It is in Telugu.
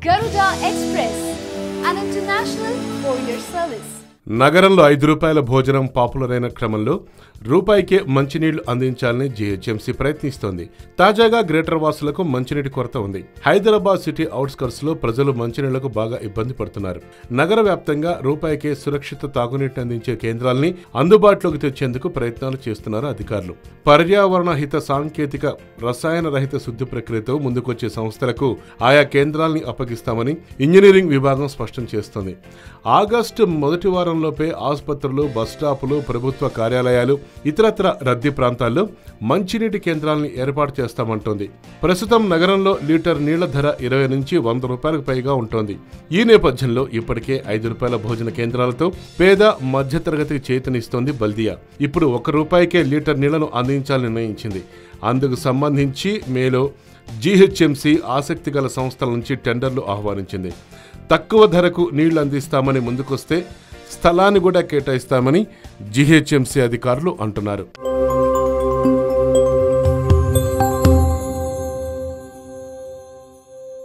Garuda Express, an international courier service. నగరంలో ₹5 భోజనం పాపులర్ అయిన క్రమంలో రూపాయికే మంచినీళ్లు అందించాలని జీహెచ్ఎంసీ ప్రయత్నిస్తోంది. తాజాగా గ్రేటర్ వాసులకు మంచినీటి కొరత ఉంది. హైదరాబాద్ సిటీ అవుట్స్కర్ట్స్ లో ప్రజలు మంచినీళ్లకు బాగా ఇబ్బంది పడుతున్నారు. నగర వ్యాప్తంగా రూపాయికే సురక్షిత తాగునీటిని అందించే కేంద్రాల్ని అందుబాటులోకి తెచ్చేందుకు ప్రయత్నాలు చేస్తున్నారు అధికారులు. పర్యావరణ హిత సాంకేతిక రసాయన రహిత శుద్ధి ప్రక్రియతో ముందుకొచ్చే సంస్థలకు ఆయా కేంద్రాల్ని అప్పగిస్తామని ఇంజనీరింగ్ విభాగం స్పష్టం చేస్తోంది. ఆగస్టు మొదటి వారంలోపే ఆసుపత్రులు, బస్టాపులు, ప్రభుత్వ కార్యాలయాలు, ఇతరత్ర రద్దీ ప్రాంతాల్లో మంచినీటి కేంద్రాలను ఏర్పాటు చేస్తామంటోంది. ప్రస్తుతం నగరంలో లీటర్ నీళ్ల ధర ₹20 నుంచి ₹100 పైగా ఉంటోంది. ఈ నేపథ్యంలో ఇప్పటికే ₹5 భోజన కేంద్రాలతో పేద మధ్యతరగతికి చేతనిస్తోంది బల్దియా. ఇప్పుడు ₹1 లీటర్ నీళ్లను అందించాలని నిర్ణయించింది. అందుకు సంబంధించి మేలో జీహెచ్ఎంసీ ఆసక్తి గల సంస్థల నుంచి టెండర్లు ఆహ్వానించింది. తక్కువ ధరకు నీళ్లు అందిస్తామని ముందుకొస్తే స్థలాన్ని కూడా కేటాయిస్తామని జీహెచ్ఎంసీ అధికారులు అంటున్నారు.